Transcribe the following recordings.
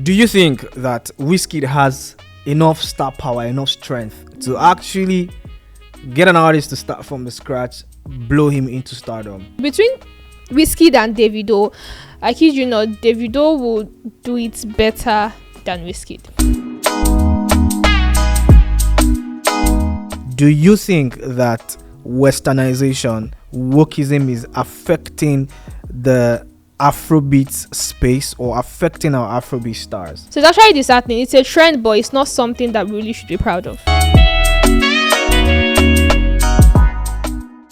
Do you think that Wizkid has enough star power, enough strength to actually get an artist to start from the scratch, blow him into stardom? Between Wizkid and Davido, I kid you not, Davido will do it better than Wizkid. Do you think that westernization, wokeism is affecting the Afrobeats space or affecting our Afrobeat stars? So it's actually disheartening. It's a trend, but it's not something that we really should be proud of.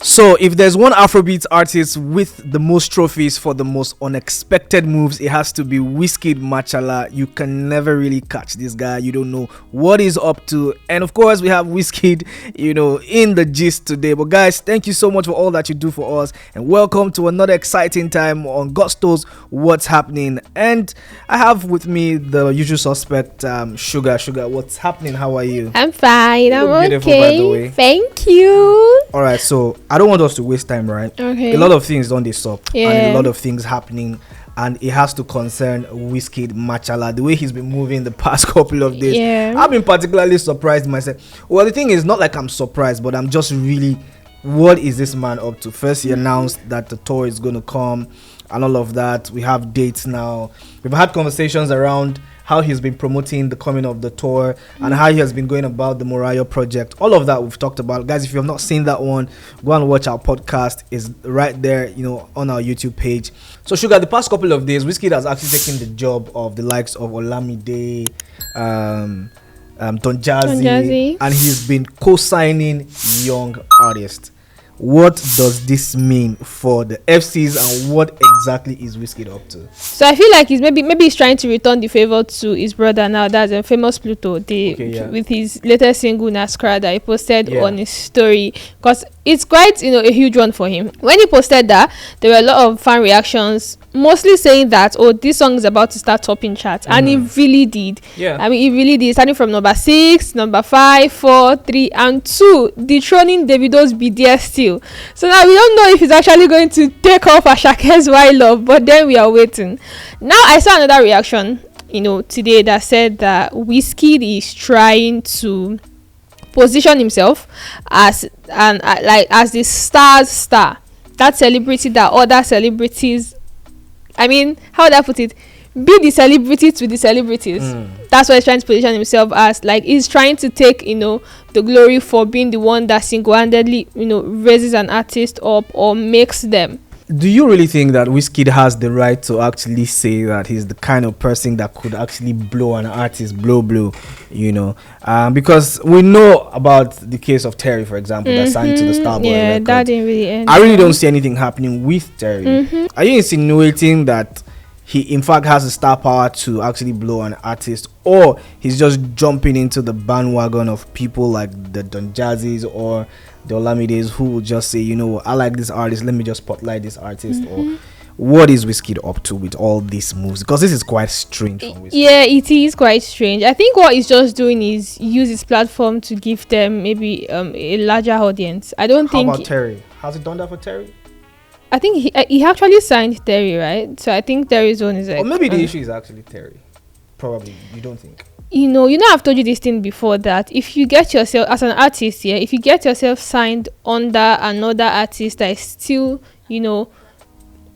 So if there's one Afrobeats artist with the most trophies for the most unexpected moves, it has to be Wizkid Machala. You can never really catch this guy. You don't know what he's up to. And of course, we have Wizkid, in the gist today. But guys, thank you so much for all that you do for us. And welcome to another exciting time on Gusto's What's Happening. And I have with me the usual suspect, Sugar. Sugar, what's happening? How are you? I'm fine. I'm beautiful, okay. by the way. Thank you. All right, so I don't want us to waste time, right? Okay. A lot of things on this up, Yeah. and a lot of things happening, and it has to concern Wizkid Machala, the way he's been moving the past couple of days. Yeah. I've been particularly surprised myself. Well, the thing is, not like I'm surprised, but I'm just really, what is this man up to? First, he announced that the tour is going to come and all of that. We have dates now. We've had conversations around how he's been promoting the coming of the tour and how he has been going about the Moriah project. All of that we've talked about. Guys, if you have not seen that one, go and watch our podcast. It's right there, on our YouTube page. So, Sugar, the past couple of days, Wizkid has actually taken the job of the likes of Olamide, Don Jazzy, and he's been co-signing young artists. What does this mean for the FCs and what exactly is Wizkid up to? So I feel like he's maybe he's trying to return the favor to his brother now. That's a famous Pluto. With his latest single Naskra that he posted on his story, because it's quite a huge one for him. When he posted that, there were a lot of fan reactions, mostly saying that this song is about to start topping charts, and it really did. Yeah, I mean, it really did, starting from number 6, number 5, 4, 3, and 2, dethroning Davido's BDS still. So now we don't know if he's actually going to take off Ashake's Why Love, but then we are waiting. Now I saw another reaction, today that said that Wizkid is trying to position himself as the star, that celebrity that other celebrities, I mean, how would I put it, be the celebrity to the celebrities. That's why he's trying to position himself as, like, he's trying to take the glory for being the one that single-handedly raises an artist up or makes them. Do you really think that Wizkid has the right to actually say that he's the kind of person that could actually blow an artist, blow, because we know about the case of Terry, for example, that signed to the Starboy record. That didn't really end. I really don't see anything happening with Terry. Are you insinuating that he in fact has the star power to actually blow an artist, or he's just jumping into the bandwagon of people like the Don Jazzys or the Olamides who will just say, I like this artist, let me just spotlight this artist? Or what is Wizkid up to with all these moves? Because this is quite strange from Wizkid. Yeah, it is quite strange. I think what he's just doing is use his platform to give them maybe a larger audience. I don't think... How about Terry? Has he done that for Terry? I think he actually signed Terry, right? So I think Terry's one is like... Or maybe the issue is actually Terry. Probably. You don't think? I've told you this thing before, that if you get yourself, as an artist here, if you get yourself signed under another artist that is still,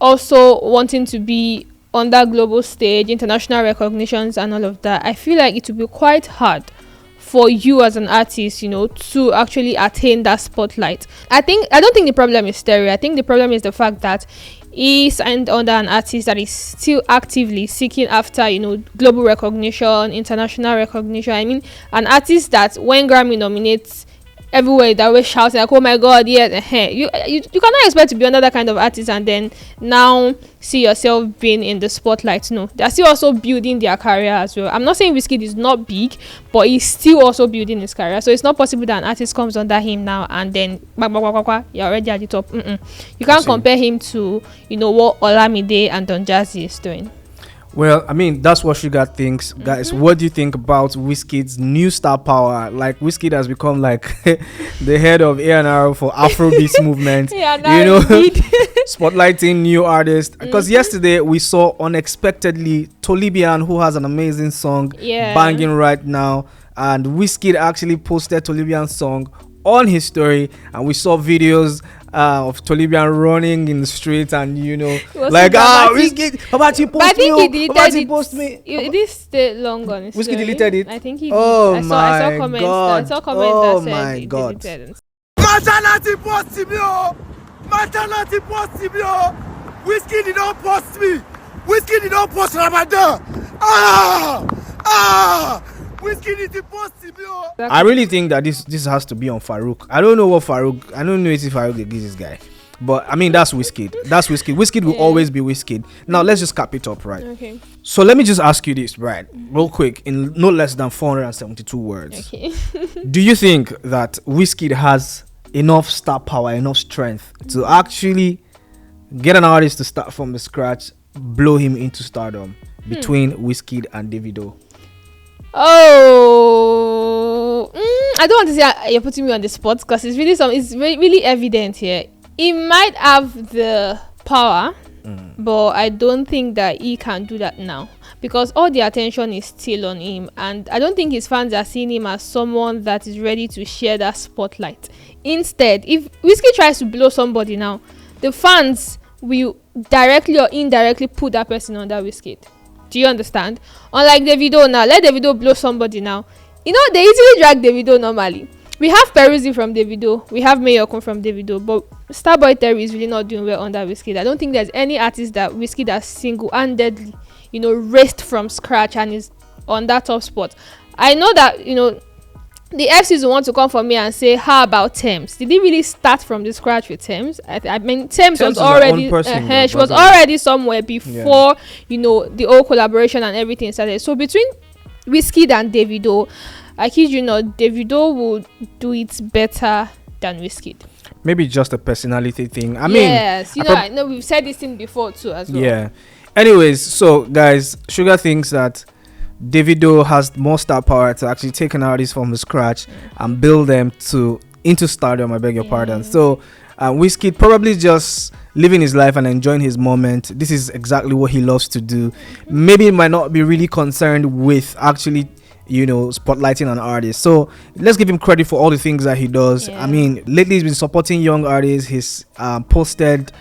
also wanting to be on that global stage, international recognitions and all of that, I feel like it will be quite hard for you as an artist, to actually attain that spotlight. I don't think the problem is Terry. I think the problem is the fact that he signed under an artist that is still actively seeking after, global recognition, international recognition. I mean, an artist that when Grammy nominates, everywhere that was shouting like, oh my god, yes, you cannot expect to be under that kind of artist and then now see yourself being in the spotlight. No, they're still also building their career as well. I'm not saying Wizkid is not big, but he's still also building his career. So it's not possible that an artist comes under him now and then you're already at the top. You can't compare him to what Olamide and Don Jazzy is doing. Well, I mean, that's what Sugar thinks. Guys, what do you think about Wizkid's new star power? Like, Wizkid has become like the head of A&R for Afrobeats movement. Yeah, You know, spotlighting new artists. Because yesterday we saw unexpectedly Tolibian, who has an amazing song banging right now. And Wizkid actually posted Tolibian's song on his story, and we saw videos of Tolibian running in the street, and like Wizkid, Babati post me, Babati post me. It stayed long on his Wizkid deleted it. I think he did. Oh I saw comments. God. I saw comments that said he God. deleted it. Maternity post me, maternity post me, Wizkid did not post me. Wizkid did not post Ramadan. Wizkid did not post me. I really think that this has to be on Farouk. I don't know if Farouk gives this guy. But I mean, that's Wizkid. That's Wizkid. Wizkid will always be Wizkid. Now let's just cap it up, right? Okay. So let me just ask you this, right? Real quick, in no less than 472 words. Okay. Do you think that Wizkid has enough star power, enough strength to actually get an artist to start from the scratch, blow him into stardom between Wizkid and Davido? Oh, I don't want to say you're putting me on the spot because it's really evident here. He might have the power, but I don't think that he can do that now because all the attention is still on him, and I don't think his fans are seeing him as someone that is ready to share that spotlight. Instead, if Wizkid tries to blow somebody now, the fans will directly or indirectly put that person under Wizkid. Do you understand? Unlike Davido now, let Davido blow somebody now. They easily drag Davido normally. We have Peruzzi from Davido. We have Mayokun from Davido. But Starboy Terry is really not doing well under Wizkid. I don't think there's any artist that Wizkid has single-handedly, raised from scratch and is on that top spot. I know that, the FCs will want to come for me and say, how about Thames? Did he really start from the scratch with Thames? I mean, Thames was already, she was already somewhere before, the whole collaboration and everything started. So between Wizkid and Davido, I kid you not, Davido will do it better than Wizkid. Maybe just a personality thing. I mean, yes, I know we've said this thing before too as well. Yeah. Anyways, so guys, Sugar thinks that Davido has more star power to actually take an artist from the scratch and build them into stardom. I beg your pardon. So Wizkid probably just living his life and enjoying his moment. This is exactly what he loves to do. Maybe he might not be really concerned with actually spotlighting an artist. So let's give him credit for all the things that he does. I mean, lately he's been supporting young artists. He's posted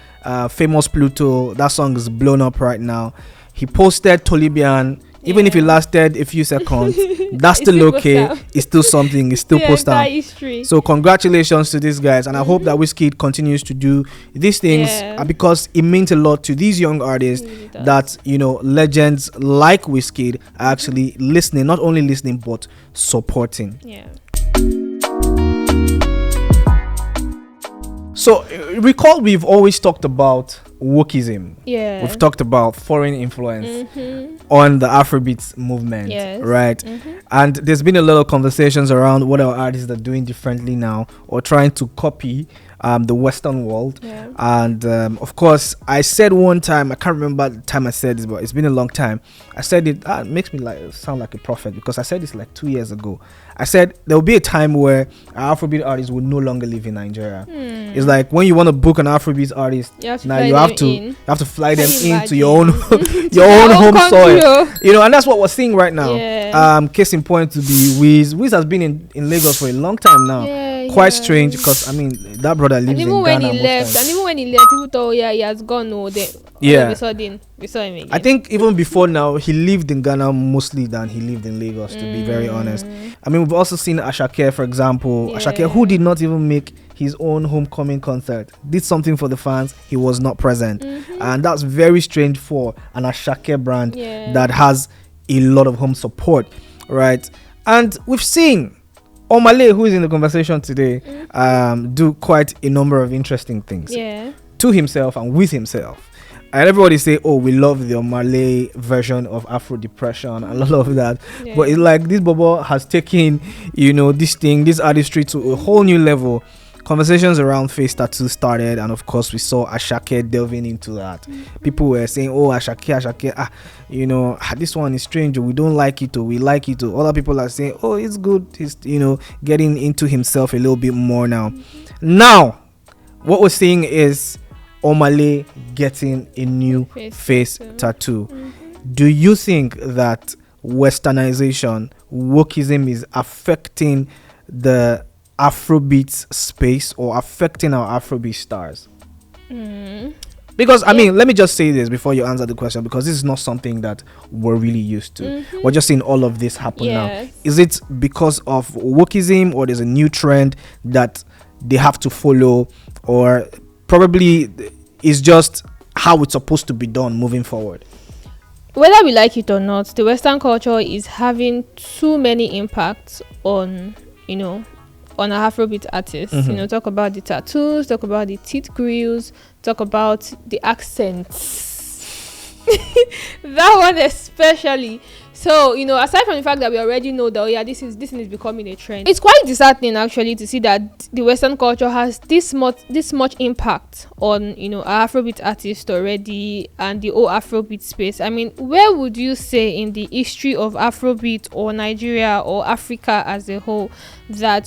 Famous Pluto. That song is blown up right now. He posted Tolibian. Even if it lasted a few seconds, that's still okay. It's still something. It's still posted. So congratulations to these guys, and I hope that Wizkid continues to do these things because it means a lot to these young artists that legends like Wizkid are actually listening, not only listening but supporting. Yeah. So recall we've always talked about wokeism. Yeah. We've talked about foreign influence on the Afrobeats movement, right? And there's been a lot of conversations around what our artists are doing differently now or trying to copy the Western world. And of course, I said one time, I can't remember the time I said this, but it's been a long time. I said it makes me sound like a prophet because I said this like 2 years ago. I said there will be a time where Afrobeat artists will no longer live in Nigeria. It's like when you want to book an Afrobeat artist, you have to fly them into your own home soil. And that's what we're seeing right now. Case in point to be Wiz. Wiz has been in Lagos for a long time now. Quite strange because I mean that brother lives in Ghana. And even when he left, people thought he has gone. We saw him again. I think even before now, he lived in Ghana mostly than he lived in Lagos, to be very honest. I mean, we've also seen Ashake, for example. Ashake, who did not even make his own homecoming concert, did something for the fans, he was not present. And that's very strange for an Ashake brand that has a lot of home support, right? And we've seen Omah, who is in the conversation today, do quite a number of interesting things to himself and with himself. And everybody say, oh, we love the Omah version of Afro Depression and all of that. But it's like this Bobo has taken, this artistry to a whole new level. conversations around face tattoo started, and of course we saw Ashake delving into that. People were saying, oh, Ashake, this one is strange, or we don't like it, or we like it, or other people are saying, oh, it's good, he's getting into himself a little bit more now. Now what we're seeing is Omah getting a new face tattoo. Do you think that westernization, wokeism is affecting the Afrobeats space or affecting our Afrobeat stars? Because I mean, let me just say this before you answer the question, because this is not something that we're really used to. We're just seeing all of this happen now. Is it because of wokeism, or there's a new trend that they have to follow, or probably it's just how it's supposed to be done moving forward? Whether we like it or not, the Western culture is having too many impacts on our Afrobeat artists. Talk about the tattoos, talk about the teeth grills, talk about the accents. That one especially. So, aside from the fact that we already know that, this is becoming a trend, it's quite disheartening actually to see that the Western culture has this much impact on, our Afrobeat artists already and the whole Afrobeat space. I mean, where would you say in the history of Afrobeat or Nigeria or Africa as a whole that,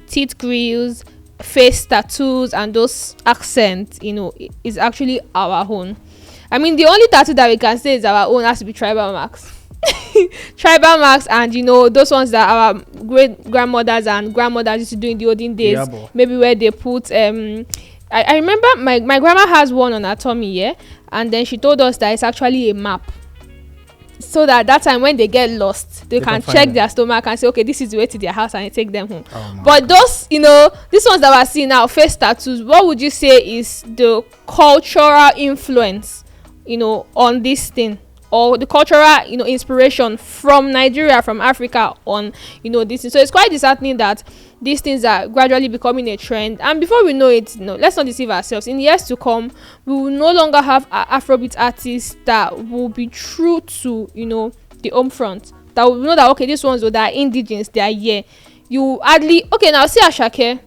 teeth grills, face tattoos and those accents, is actually our own? I mean, the only tattoo that we can say is our own has to be tribal marks. Tribal marks, and those ones that our great grandmothers and grandmothers used to do in the olden days. Maybe where they put I remember my grandma has one on her tummy, and then she told us that it's actually a map, so that time when they get lost, they can check their stomach and say, okay, this is the way to their house, and take them home. But those these ones that we're seeing now, face tattoos, what would you say is the cultural influence on this thing, or the cultural inspiration from Nigeria, from Africa on this thing? So it's quite disheartening that these things are gradually becoming a trend, and before we know it, let's not deceive ourselves, in years to come we will no longer have Afrobeat artists that will be true to the home front, that will know that, okay, these ones that are indigenous, they are here. You hardly, okay, now see Ashake,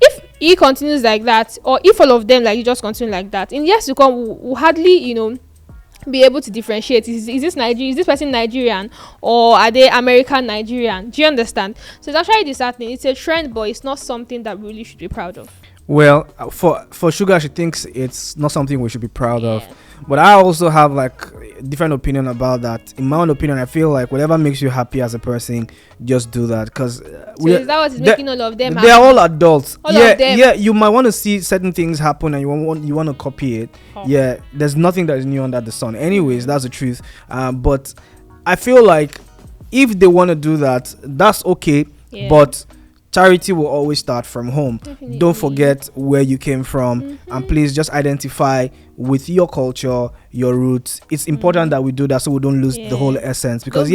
if he continues like that, or if all of them like you just continue like that, in years to come we'll hardly be able to differentiate, is this person Nigerian, or are they American Nigerian? Do you understand? So it's actually disheartening. It's a trend, but it's not something that we really should be proud of. Well, for Sugar, she thinks it's not something we should be proud of. But I also have like a different opinion about that. In my own opinion, I feel like whatever makes you happy as a person, just do that. Because is that what is making all of them happy? They're all adults. All of them. Yeah, you might want to see certain things happen and you want to copy it. Yeah, there's nothing that is new under the sun. Anyways, that's the truth. But I feel like if they want to do that, that's okay. But charity will always start from home. Definitely. Don't forget where you came from, and please just identify with your culture, your roots. It's important that we do that so we don't lose the whole essence. Because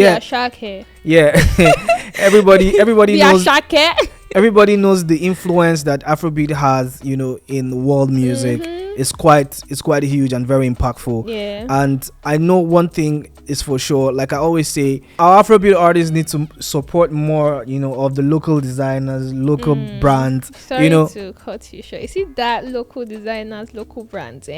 everybody knows. Everybody knows the influence that Afrobeat has, in world music. It's quite huge and very impactful. And I know one thing is for sure, like I always say, our Afrobeat artists need to support more, of the local designers, local brands. Sorry to cut you short. You see that local designers, local brands,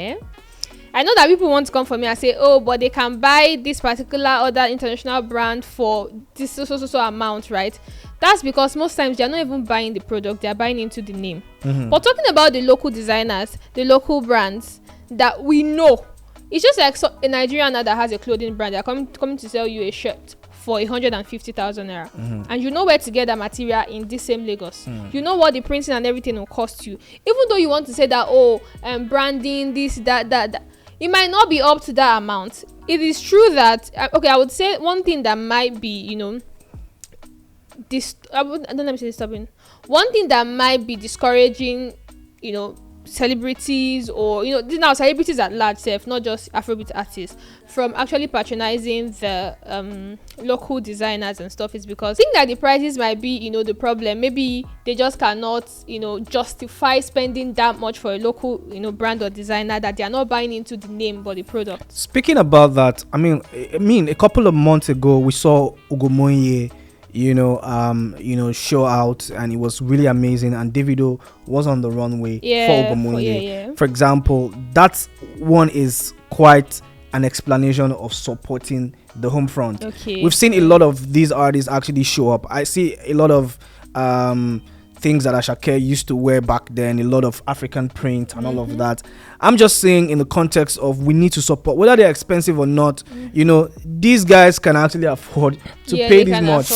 I know that people want to come for me and say, oh, but they can buy this particular other international brand for this so amount, right? That's because most times they're not even buying the product, they're buying into the name. But talking about the local designers, the local brands that we know, it's just like a Nigerian that has a clothing brand. They're coming to sell you a shirt for 150,000 naira, and you know where to get that material in this same Lagos. You know what the printing and everything will cost you. Even though you want to say that branding, this, that, it might not be up to that amount. It is true that I would say one thing that might be disturbing. One thing that might be discouraging, celebrities, or now celebrities at large, not just Afrobeat artists, from actually patronizing the local designers and stuff, is because I think that the prices might be the problem. Maybe they just cannot justify spending that much for a local brand or designer, that they are not buying into the name but the product. Speaking about that, I mean a couple of months ago we saw Ugomonye show out, and it was really amazing. And Davido was on the runway for Obamunye. For example, that one is quite an explanation of supporting the home front. We've seen a lot of these artists actually show up. I see a lot of things that Ashake used to wear back then, a lot of African print and all of that. I'm just saying in the context of we need to support, whether they're expensive or not, these guys can actually afford to pay this much.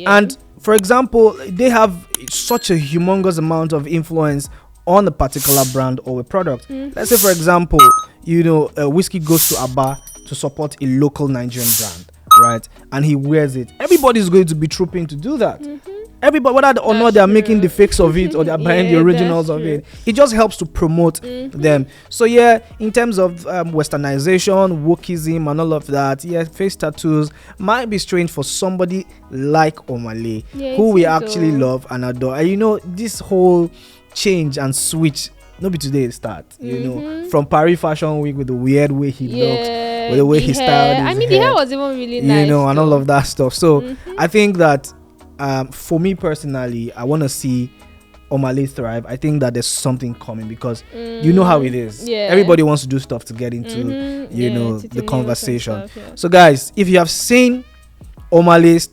And for example, they have such a humongous amount of influence on a particular brand or a product. Let's say, for example, Wizkid goes to Aba to support a local Nigerian brand, right? And he wears it. Everybody's going to be trooping to do that. Everybody, whether or not they're making the fakes of it or they're buying the originals of it, it just helps to promote them. So in terms of westernization, wokeism and all of that, face tattoos might be strange for somebody like Omah, who we actually love and adore. And this whole change and switch, not be today it start, from Paris Fashion Week with the weird way he looks, with the way he styled his the hair was even really nice, and all of that stuff. So I think that for me personally, I want to see Omah thrive. I think that there's something coming because you know how it is. Everybody wants to do stuff to get into the conversation. So guys, if you have seen Omah's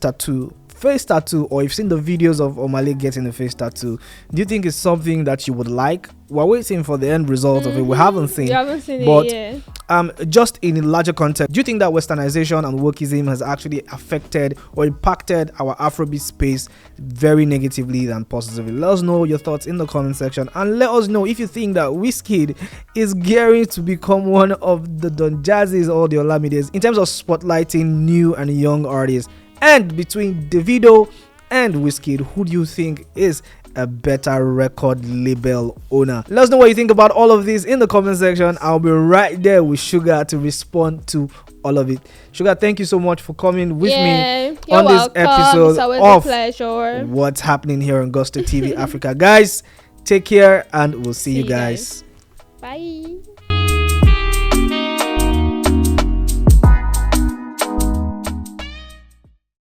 face tattoo, or you've seen the videos of Omah getting a face tattoo, do you think it's something that you would like? We're waiting for the end result of it. We haven't seen it, but just in a larger context, do you think that westernization and wokeism has actually affected or impacted our Afrobeat space very negatively than positively? Let us know your thoughts in the comment section, and let us know if you think that Wizkid is gearing to become one of the Don Jazzy's or the Olamides in terms of spotlighting new and young artists. And between Davido and Wizkid, who do you think is a better record label owner? Let us know what you think about all of this in the comment section. I'll be right there with Sugar to respond to all of it. Sugar, thank you so much for coming with me on this episode of What's Happening here on Gusto TV Africa. Guys, take care and we'll see you guys. Bye.